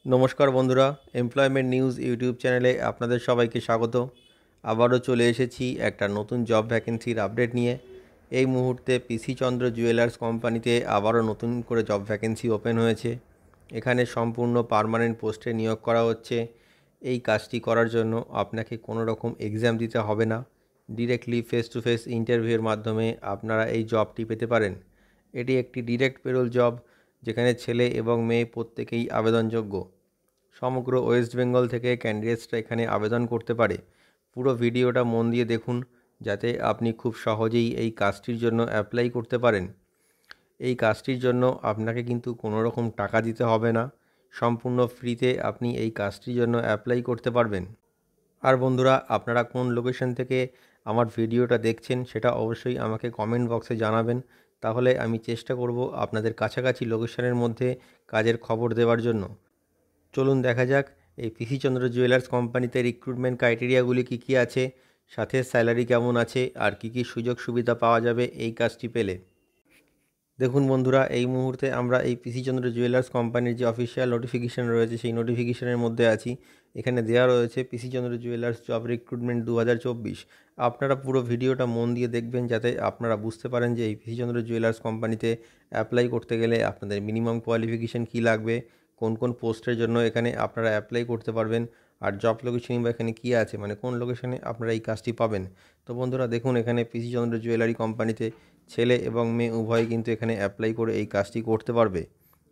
নমস্কার বন্ধুরা, employment news YouTube চ্যানেলে আপনাদের সবাইকে স্বাগত। আবারও চলে এসেছি একটা নতুন জব ভ্যাকেন্সির আপডেট নিয়ে। এই মুহূর্তে পিসি চন্দ্র জুয়েলার্স কোম্পানিতে আবারও নতুন করে জব ভ্যাকেন্সি ওপেন হয়েছে। এখানে সম্পূর্ণ পার্মানেন্ট পোস্টে নিয়োগ করা হচ্ছে। এই কাজটি করার জন্য আপনাকে কোনো রকম এক্সাম দিতে হবে না, ডিরেক্টলি ফেস টু ফেস ইন্টারভিউয়ের মাধ্যমে আপনারা এই জবটি পেতে পারেন। এটি একটি ডিরেক্ট পেরোল জব, যেখানে ছেলে এবং মেয়ে প্রত্যেকেই আবেদনযোগ্য। সমগ্র ওয়েস্ট বেঙ্গল থেকে ক্যান্ডিডেটসরা এখানে আবেদন করতে পারে। পুরো ভিডিওটা মন দিয়ে দেখুন, যাতে আপনি খুব সহজেই এই কাজটির জন্য অ্যাপ্লাই করতে পারেন। এই কাজটির জন্য আপনাকে কিন্তু কোনো রকম টাকা দিতে হবে না, সম্পূর্ণ ফ্রিতে আপনি এই কাজটির জন্য অ্যাপ্লাই করতে পারবেন। আর বন্ধুরা, আপনারা কোন লোকেশন থেকে আমার ভিডিওটা দেখছেন সেটা অবশ্যই আমাকে কমেন্ট বক্সে জানাবেন। তাহলে আমি চেষ্টা করব আপনাদের কাছাকাছি লোকেশনের মধ্যে কাজের খবর দেওয়ার জন্য। চলুন দেখা যাক এই পিসি চন্দ্র জুয়েলার্স কোম্পানিতে রিক্রুটমেন্ট ক্রাইটেরিয়াগুলি কী কী আছে, সাথে স্যালারি কেমন আছে, আর কী কী সুযোগ সুবিধা পাওয়া যাবে এই কাজটি পেলে। দেখুন বন্ধুরা, এই মুহূর্তে আমরা এই পিসি চন্দ্র জুয়েলার্স কোম্পানির যে অফিসিয়াল নোটিফিকেশান রয়েছে সেই নোটিফিকেশানের মধ্যে আছি। এখানে দেওয়া রয়েছে পিসি চন্দ্র জুয়েলার্স জব রিক্রুটমেন্ট 2024। আপনারা পুরো ভিডিওটা মন দিয়ে দেখবেন, যাতে আপনারা বুঝতে পারেন যে এই পিসি চন্দ্র জুয়েলার্স কোম্পানিতে অ্যাপ্লাই করতে গেলে আপনাদের মিনিমাম কোয়ালিফিকেশান কী লাগবে, কোন কোন পোস্টের জন্য এখানে আপনারা অ্যাপ্লাই করতে পারবেন, আর জব লোকেশন বা এখানে কী আছে, মানে কোন লোকেশনে আপনারা এই কাজটি পাবেন। তো বন্ধুরা দেখুন, এখানে পিসি চন্দ্র জুয়েলারি কোম্পানিতে ছেলে এবং মেয়ে উভয় কিন্তু এখানে অ্যাপ্লাই করে এই কাজটি করতে পারবে।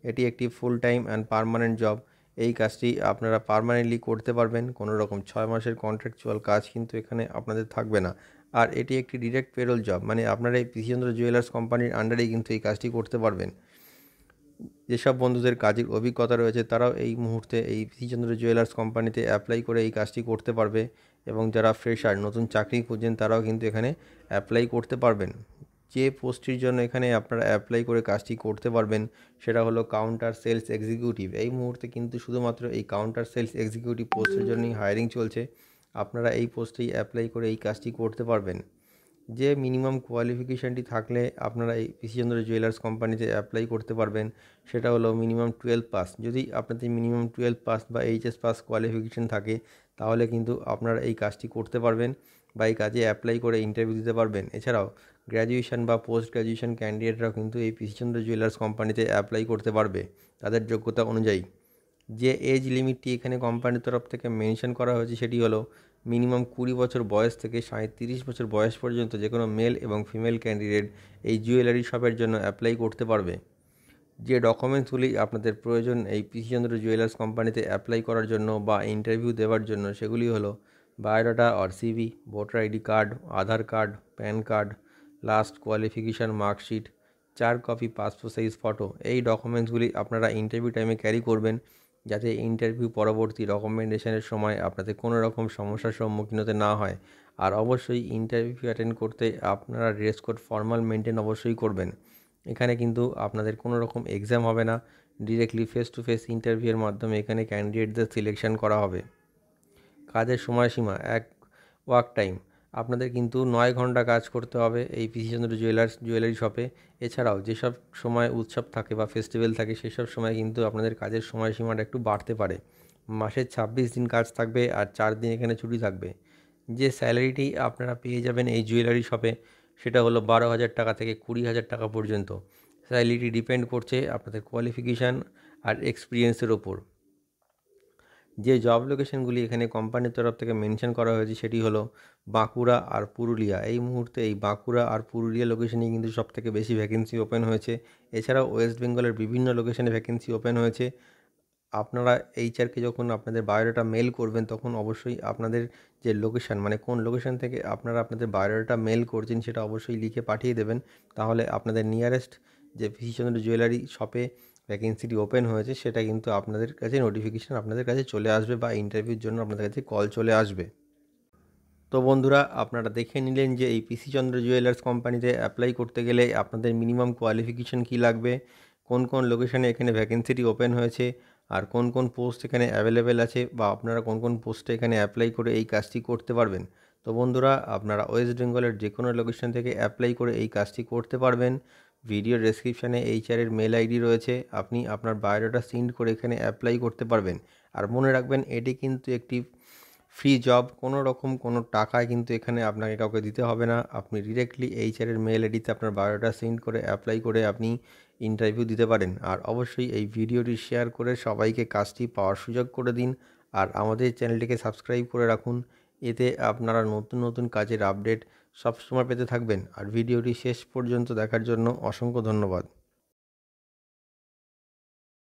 এটি একটি full time and permanent job. এই কাজটি আপনারা পার্মানেন্টলি করতে পারবেন, কোনো রকম 6 মাসের কন্ট্রাকচুয়াল কাজ কিন্তু এখানে আপনাদের থাকবে না। আর এটি একটি ডিরেক্ট পেরোল জব, মানে আপনারা এই পিসি চন্দ্র জুয়েলার্স কোম্পানির আন্ডারেই কিন্তু এই কাজটি করতে পারবেন। যেসব বন্ধুদের কাজের অভিজ্ঞতা রয়েছে তারাও এই মুহূর্তে এই পিসি চন্দ্র জুয়েলার্স কোম্পানিতে অ্যাপ্লাই করে এই কাজটি করতে পারবে, এবং যারা ফ্রেশার নতুন চাকরি খুঁজছেন তারাও কিন্তু এখানে অ্যাপ্লাই করতে পারবেন। যে পোস্টটির জন্য এখানে আপনারা অ্যাপ্লাই করে কাজটি করতে পারবেন সেটা হলো কাউন্টার সেলস এক্সিকিউটিভ। এই মুহূর্তে কিন্তু শুধুমাত্র এই কাউন্টার সেলস এক্সিকিউটিভ পোস্টের জন্যই হায়ারিং চলছে। আপনারা এই পোস্টেই অ্যাপ্লাই করে এই কাজটি করতে পারবেন। যে মিনিমাম কোয়ালিফিকেশানটি থাকলে আপনারা এই পিসি চন্দ্র জুয়েলার্স কোম্পানিতে অ্যাপ্লাই করতে পারবেন সেটা হলো মিনিমাম 12 পাস। যদি আপনাদের মিনিমাম 12 পাস বা এইচএস পাস কোয়ালিফিকেশান থাকে, তাহলে কিন্তু আপনারা এই কাজটি করতে পারবেন বা এই কাজে অ্যাপ্লাই করে ইন্টারভিউ দিতে পারবেন। এছাড়াও গ্র্যাজুয়েশন বা পোস্ট গ্র্যাজুয়েশন ক্যান্ডিডেটরাও কিন্তু এই পিসি চন্দ্র জুয়েলার্স কোম্পানিতে অ্যাপ্লাই করতে পারবে তাদের যোগ্যতা অনুযায়ী। যে এজ লিমিটটি এখানে কোম্পানির তরফ থেকে মেনশন করা হয়েছে সেটি হলো মিনিমাম 20 বছর বয়স থেকে 37 বছর বয়স পর্যন্ত যে কোনো মেল এবং ফিমেল ক্যান্ডিডেট এই জুয়েলারি শপের জন্য অ্যাপ্লাই করতে পারবে। যে ডকুমেন্টসগুলি আপনাদের প্রয়োজন এই পিসি চন্দ্র জুয়েলার্স কোম্পানিতে অ্যাপ্লাই করার জন্য বা ইন্টারভিউ দেওয়ার জন্য, সেগুলি হলো biodata or CV, voter ID card, Aadhaar card, pan card, last qualification marksheet, 4 copy passport size photo. এই ডকুমেন্টসগুলি আপনারা ইন্টারভিউ টাইমে ক্যারি করবেন, যাতে ইন্টারভিউ পরবর্তী ডকুমেন্টেশনের সময় আপনাদের কোনো রকম সমস্যার সম্মুখীন হতে না হয়। আর অবশ্যই ইন্টারভিউ অ্যাটেন্ড করতে আপনারা ড্রেস কোড ফর্মাল মেনটেন অবশ্যই করবেন। এখানে কিন্তু আপনাদের কোনো রকম এক্সাম হবে না, ডিরেক্টলি ফেস টু ফেস ইন্টারভিউয়ের মাধ্যমে এখানে ক্যান্ডিডেটদের সিলেকশন করা হবে। কাজের সময়সীমা ওয়ার্ক টাইম আপনাদের কিন্তু 9 ঘন্টা কাজ করতে হবে এই পিসি চন্দ্র জুয়েলারি শপে। এছাড়াও যেসব সময় উৎসব থাকে বা ফেস্টিভ্যাল থাকে সেসব সময় কিন্তু আপনাদের কাজের সময়সীমাটা একটু বাড়তে পারে। মাসে 26 দিন কাজ থাকবে আর 4 দিন এখানে ছুটি থাকবে। যে স্যালারিটি আপনারা পেয়ে যাবেন এই জুয়েলারি শপে সেটা হলো 12,000 টাকা থেকে 20,000 টাকা পর্যন্ত। স্যালারিটি ডিপেন্ড করছে আপনাদের কোয়ালিফিকেশান আর এক্সপিরিয়েন্সের ওপর। যে জব লোকেশনগুলি এখানে কোম্পানির তরফ থেকে মেনশন করা হয়েছে সেটি হলো বাঁকুড়া আর পুরুলিয়া। এই মুহূর্তে এই বাঁকুড়া আর পুরুলিয়া লোকেশনেই কিন্তু সবথেকে বেশি ভ্যাকেন্সি ওপেন হয়েছে। এছাড়াও ওয়েস্ট বেঙ্গলের বিভিন্ন লোকেশনে ভ্যাকেন্সি ওপেন হয়েছে। আপনারা এইচআরকে যখন আপনাদের বায়োডাটা মেল করবেন, তখন অবশ্যই আপনাদের যে লোকেশান, মানে কোন লোকেশান থেকে আপনারা আপনাদের বায়োডাটা মেল করছেন সেটা অবশ্যই লিখে পাঠিয়ে দেবেন। তাহলে আপনাদের নিয়ারেস্ট যে পিসি চন্দ্র জুয়েলারি শপে ভ্যাকেন্সিটি ওপেন হয়েছে সেটা কিন্তু আপনাদের কাছে নোটিফিকেশান আপনাদের কাছে চলে আসবে, বা ইন্টারভিউর জন্য আপনাদের কাছে কল চলে আসবে। তো বন্ধুরা, আপনারা দেখে নিলেন যে এই পিসি চন্দ্র জুয়েলার্স কোম্পানিতে অ্যাপ্লাই করতে গেলে আপনাদের মিনিমাম কোয়ালিফিকেশান কী লাগবে, কোন কোন লোকেশানে এখানে ভ্যাকেন্সিটি ওপেন হয়েছে, আর কোন কোন পোস্ট এখানে অ্যাভেলেবেল আছে, বা আপনারা কোন কোন পোস্টে এখানে অ্যাপ্লাই করে এই কাজটি করতে পারবেন। তো বন্ধুরা, আপনারা ওয়েস্ট বেঙ্গলের যে কোনো লোকেশান থেকে অ্যাপ্লাই করে এই কাজটি করতে পারবেন। ভিডিও ডেসক্রিপশানে এইচআরের মেল আইডি রয়েছে, আপনি আপনার বায়োডাটা সেন্ড করে এখানে অ্যাপ্লাই করতে পারবেন। আর মনে রাখবেন, এটি কিন্তু একটি ফ্রি জব, কোনো রকম কোনো টাকায় কিন্তু এখানে আপনাকে কাউকে দিতে হবে না। আপনি ডিরেক্টলি এইচআরের মেল আইডিতে আপনার বায়োডাটা সেন্ড করে অ্যাপ্লাই করে আপনি ইন্টারভিউ দিতে পারেন। আর অবশ্যই এই ভিডিওটি শেয়ার করে সবাইকে কাজটি পাওয়ার সুযোগ করে দিন। আর আমাদের চ্যানেলটিকে সাবস্ক্রাইব করে রাখুন, এতে আপনারা নতুন নতুন কাজের আপডেট সবসময় পেতে থাকবেন। আর ভিডিওটি শেষ পর্যন্ত দেখার জন্য অসংখ্য ধন্যবাদ।